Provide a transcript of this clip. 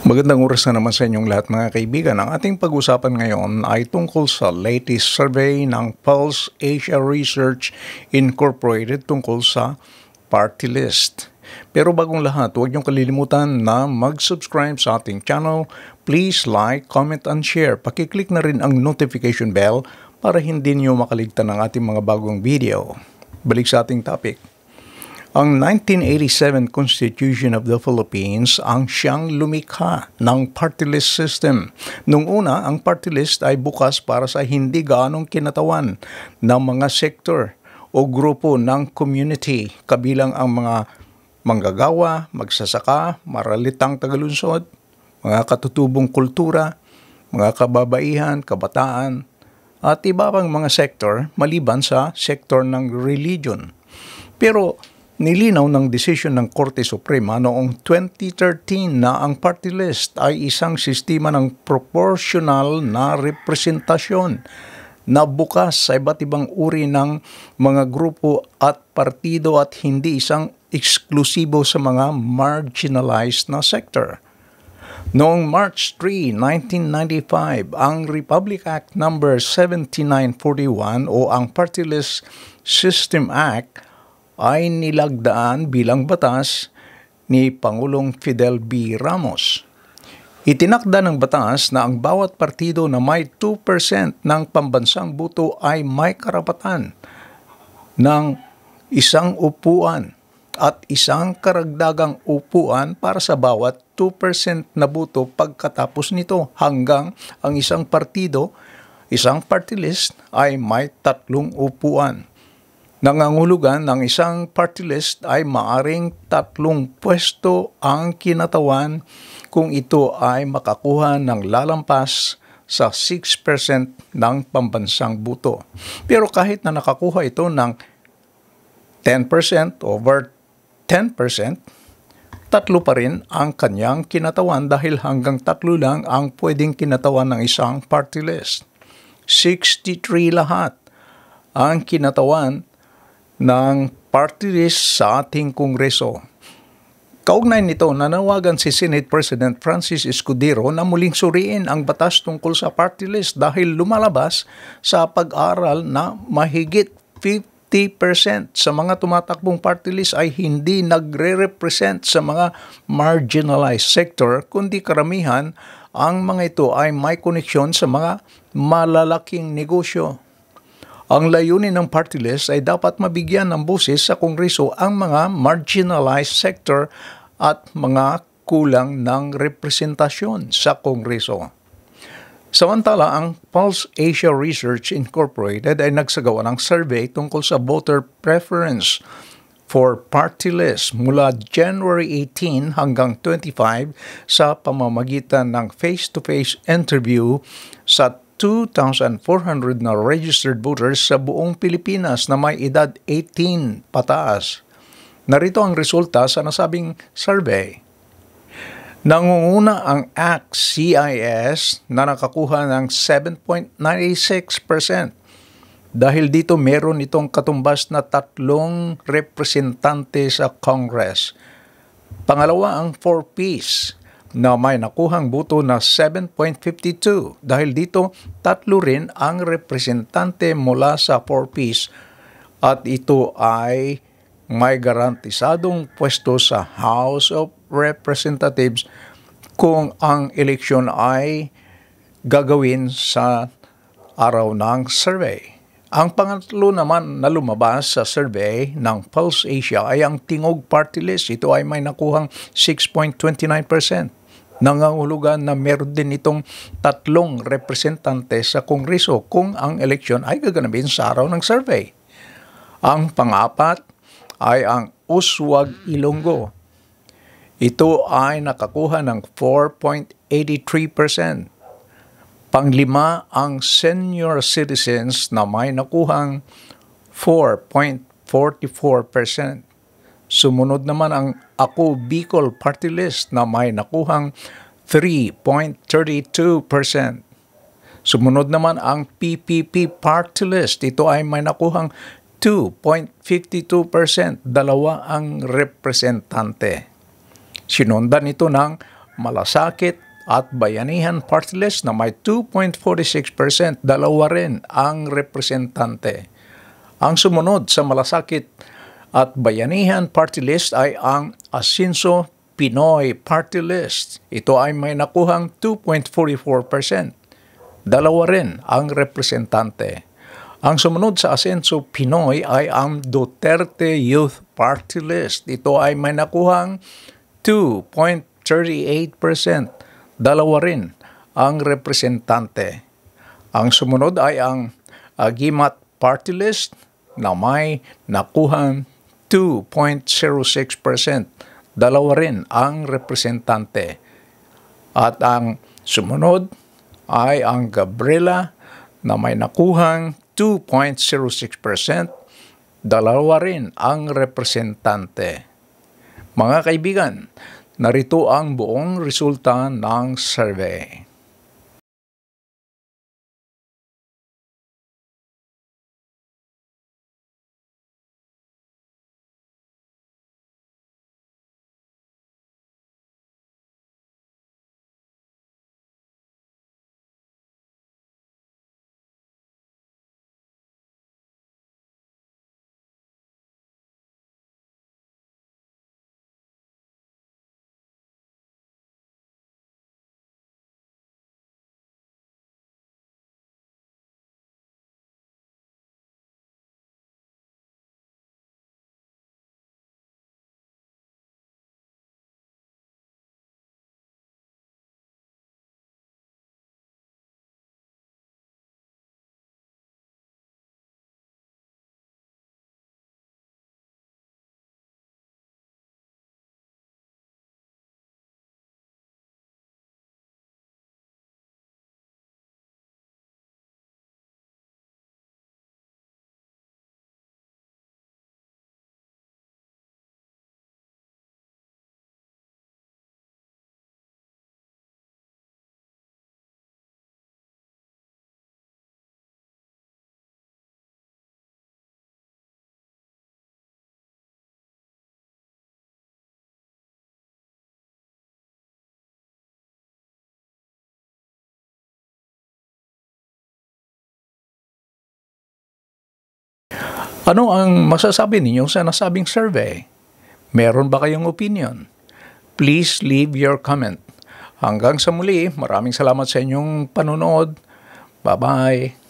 Magandang oras na naman sa inyong lahat mga kaibigan. Ang ating pag-usapan ngayon ay tungkol sa latest survey ng Pulse Asia Research Incorporated tungkol sa party list. Pero bagong lahat, huwag niyong kalilimutan na mag-subscribe sa ating channel. Please like, comment, and share. Pakiclick na rin ang notification bell para hindi niyo makaligtan ng ating mga bagong video. Balik sa ating topic. Ang 1987 Constitution of the Philippines ang siyang lumikha ng party list system. Nung una, ang party list ay bukas para sa hindi gaanong kinatawan ng mga sektor o grupo ng community, kabilang ang mga manggagawa, magsasaka, maralitang tagalunsod, mga katutubong kultura, mga kababaihan, kabataan, at iba pang mga sektor maliban sa sektor ng religion. Pero nilinaw ng desisyon ng Korte Suprema noong 2013 na ang party list ay isang sistema ng proportional na representasyon na bukas sa iba't ibang uri ng mga grupo at partido at hindi isang eksklusibo sa mga marginalized na sector. Noong March 3, 1995, ang Republic Act No. 7941 o ang Party List System Act ay nilagdaan bilang batas ni Pangulong Fidel B. Ramos. Itinakda ng batas na ang bawat partido na may 2% ng pambansang boto ay may karapatan ng isang upuan at isang karagdagang upuan para sa bawat 2% na boto pagkatapos nito hanggang ang isang partido, isang party list ay may 3 upuan. Nangangahulugan ng isang party list ay maaring 3 pwesto ang kinatawan kung ito ay makakuha ng lalampas sa 6% ng pambansang boto. Pero kahit na nakakuha ito ng 10% over 10%, 3 pa rin ang kanyang kinatawan dahil hanggang 3 lang ang pwedeng kinatawan ng isang party list. 63 lahat ang kinatawan ng party list sa ating Kongreso. Kaugnay nito, nanawagan si Senate President Francis Escudero na muling suriin ang batas tungkol sa party list dahil lumalabas sa pag-aral na mahigit 50% sa mga tumatakbong party list ay hindi nagre-represent sa mga marginalized sector, kundi karamihan ang mga ito ay may koneksyon sa mga malalaking negosyo. Ang layunin ng party list ay dapat mabigyan ng boses sa Kongreso ang mga marginalized sector at mga kulang ng representasyon sa Kongreso. Samantala, ang Pulse Asia Research Incorporated ay nagsagawa ng survey tungkol sa voter preference for party list mula January 18 hanggang 25 sa pamamagitan ng face-to-face interview sa 2,400 na registered voters sa buong Pilipinas na may edad 18 pataas. Narito ang resulta sa nasabing survey. Nangunguna ang ACT-CIS na nakakuha ng 7.96%. Dahil dito meron itong katumbas na 3 representante sa Congress. Pangalawa ang 4Ps na may nakuhang boto na 7.52. Dahil dito, 3 rin ang representante mula sa 4Ps at ito ay may garantisadong pwesto sa House of Representatives kung ang eleksyon ay gagawin sa araw ng survey. Ang pangatlo naman na lumabas sa survey ng Pulse Asia ay ang Tingog Party List. Ito ay may nakuhang 6.29%. Nangangahulugan na meron din itong 3 representante sa Kongreso kung ang eleksyon ay gaganapin sa araw ng survey. Ang pang-apat ay ang Uswag Ilonggo. Ito ay nakakuha ng 4.83%. Panglima ang Senior Citizens na may nakuhang 4.44%. Sumunod naman ang Ako Bicol Party List na may nakuhang 3.32%. Sumunod naman ang PPP Party List. Ito ay may nakuhang 2.52%. 2 ang representante. Sinundan ito ng Malasakit at Bayanihan Party List na may 2.46%, dalawa rin ang representante. Ang sumunod sa Malasakit at Bayanihan Party List ay ang Asinso Pinoy Party List. Ito ay may nakuhang 2.44%. Dalawa rin ang representante. Ang sumunod sa Asinso Pinoy ay ang Duterte Youth Party List. Ito ay may nakuhang 2.38%. Dalawa rin ang representante. Ang sumunod ay ang Agimat Party List na may nakuhang 2.06%. Dalawa rin ang representante. At ang sumunod ay ang Gabriela na may nakuhang 2.06%. Dalawa rin ang representante. Mga kaibigan, narito ang buong resulta ng survey. Ano ang masasabi ninyo sa nasabing survey? Meron ba kayong opinion? Please leave your comment. Hanggang sa muli, maraming salamat sa inyong panunood. Bye-bye!